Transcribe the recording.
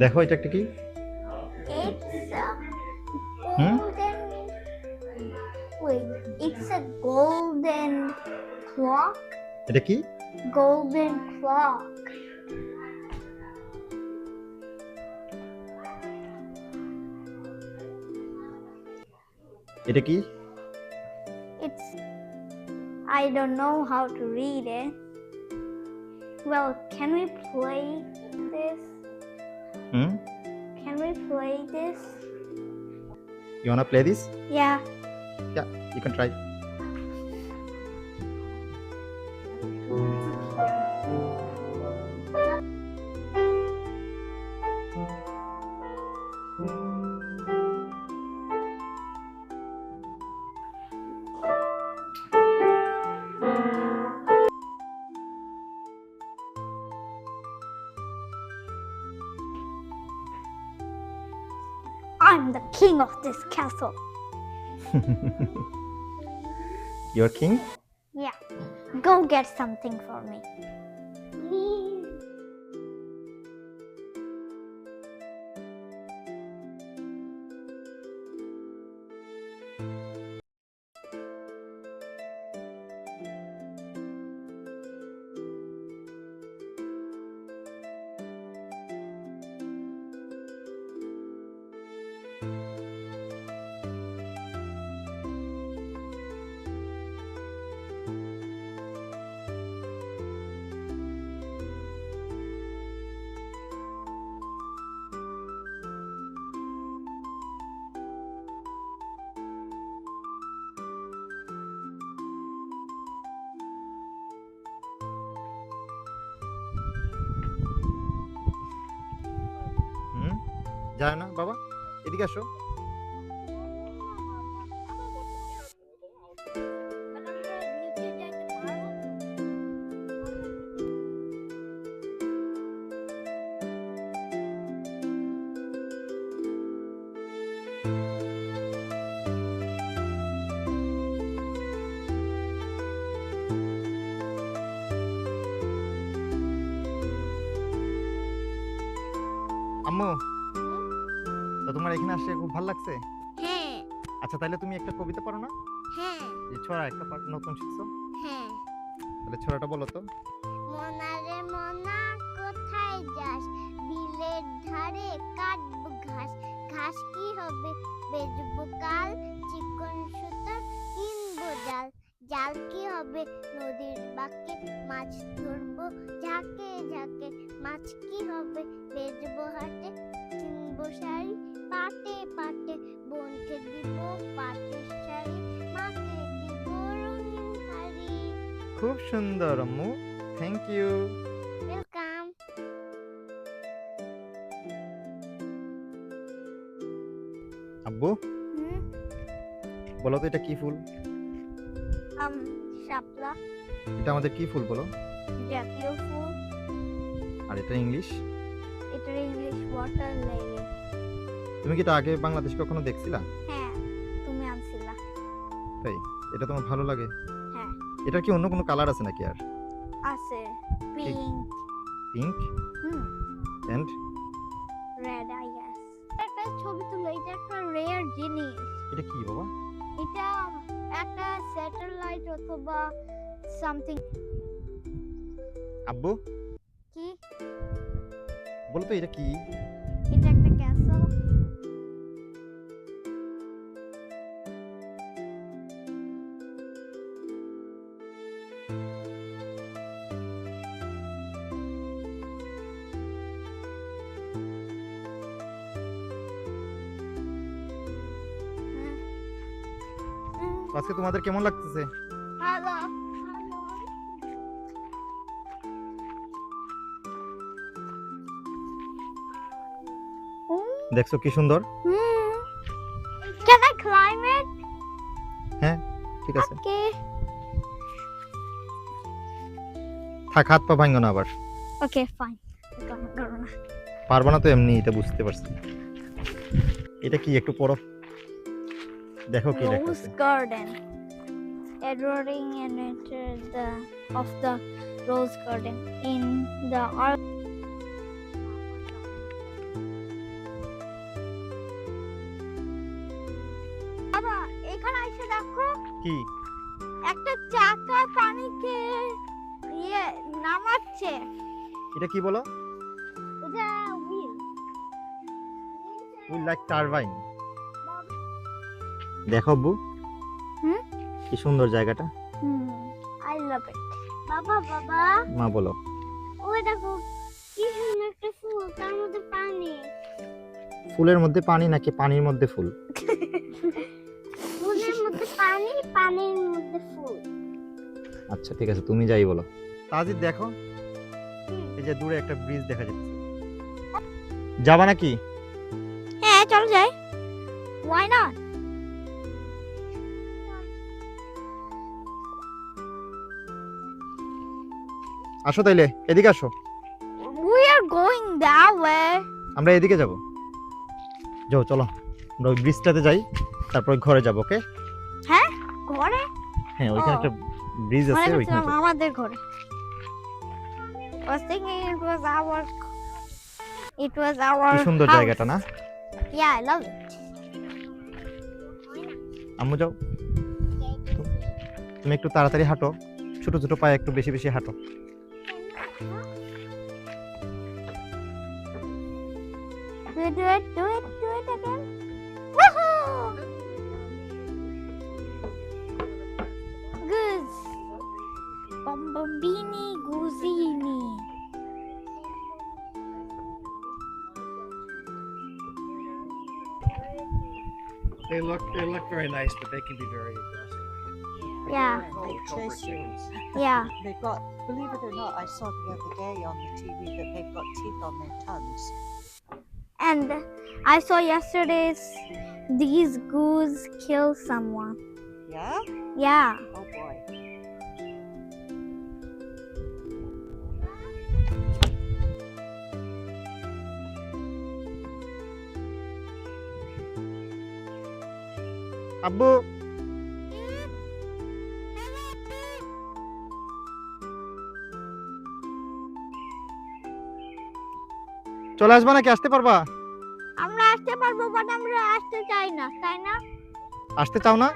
দেখো এটা একটা কি? It's a hmm? golden. Wait, it's a golden clock. এটা কি? Golden clock. এটা কি? It's. I don't know how to read it. Well, can we play this? Hmm? Can we play this? You wanna play this? Yeah. Yeah, you can try. I'm the king of this castle. You're king? Yeah. Go get something for me. হুম? যায় না বাবা? এদিকে আসো। আম্মু, তো তোমার এখানে আসে খুব ভালো লাগছে? হ্যাঁ আচ্ছা তাহলে তুমি একটা কবিতা পারো না? হ্যাঁ যে ছড়া একটা নতুন শিখছো? হ্যাঁ তাহলে ছড়াটা বলো তো। মনা রে মনা কোথায় যাস বিলের ধারে কাটবো ঘাস ঘাস কি হবে বেচবো কাল চিকন সুতার কিনবো জাল জাল কি হবে নদীর বাঁকে মাছ ধরবো ঝাঁকে ঝাঁকে মাছ কি হবে বেচবো হাটে কিনবো শাড়ি পাটে পাটে বোনকে দিব পাটের শাড়ি মাকে দিব রঙিন শাড়ি। খুব সুন্দর আম্মু, থ্যাংক ইউ। ওয়েলকাম। আব্বু বলো তো এটা কি ফুল? শাপলা এটা আমাদের কি ফুল বলো? জাতীয় ফুল। আর এটা ইংলিশ? এটার ইংলিশ ওয়াটার লিলি। তুমি কি এটা আগে বাংলাদেশ কখনো দেখছিলা? হ্যাঁ তুমি আনছিলা। তাই এটা তোমার ভালো লাগে? হ্যাঁ এটা কি অন্য কোনো কালার আছে নাকি? আর আছে pink pink and red I guess. একটা ছবি তুলো, এটা একটা রেয়ার জিনিস। এটা কি বাবা? এটা একটা স্যাটেলাইট অথবা সামথিং। আব্বু কি বলো তো এটা কি? এটা একটা ক্যাসেল। আজকে তোমাদের কেমন লাগতেছে? ভালো। দেখছো কি সুন্দর? Can I climb? ঠিক আছে ওকে থাক, হাত পা ভাঙো না আবার। ওকে ফাইন করো না পারবা না তো এমনি, এটা বুঝতে পারছি। এটা কি একটু পড়ো, দেখো কি লেখা Rose আছে। garden. Adorning and enter the of the rose garden in the বাবা এখানে এসে দেখো কি একটা চাকা পানিতে ইয়ে নামাচ্ছে। এটা কি বলো? এটা হুইল উইল লাইক টারবাইন। দেখো আব্বু, হুম? কি সুন্দর জায়গাটা। আই লাভ ইট। বাবা বাবা মা বলো। ওই দেখো কি সুন্দর একটা ফুল, তার মধ্যে পানি। ফুলের মধ্যে পানি নাকি পানির মধ্যে ফুল? ফুলের মধ্যে পানি, পানির মধ্যে ফুল। আচ্ছা ঠিক আছে, তুমি যাই বলো। তাজিদ দেখো, এই যে দূরে একটা ব্রিজ দেখা যাচ্ছে, যাবা নাকি? হ্যাঁ চল যাই। Why not? আসো তাইলে, এদিকে আসো। We are going that way. আমরা এদিকে যাব। যাও চলো, আমরা ওই ব্রিজটাতে যাই, তারপর ঘরে যাব। ওকে? হ্যাঁ ঘরে? হ্যাঁ, ওইখানে একটা ব্রিজ আছে, মনে ওইখানে করছিলাম যাবো। আমাদের ঘরে। Was thinking it was our কি সুন্দর house. জায়গাটা না? Yeah, I love it. আম্মু যাও, তুমি একটু তাড়াতাড়ি হাঁটো, ছোট ছোট পায়ে একটু বেশি বেশি হাঁটো। Do it again. Woohoo! Goose. Bombini Guzini. They look very nice, but they can be very aggressive. Yeah, Called cobra chickens. yeah. They've got, believe it or not, I saw the other day on the TV that they've got teeth on their tongues. And I saw yesterday's these goose kill someone. Yeah? Yeah. Oh boy. আব্বু, চলে আসবা নাকি? আসতে পারবা? আমরা আসতে পারবো but আমরা আসতে চাই না, তাই না? আসতে চাও না?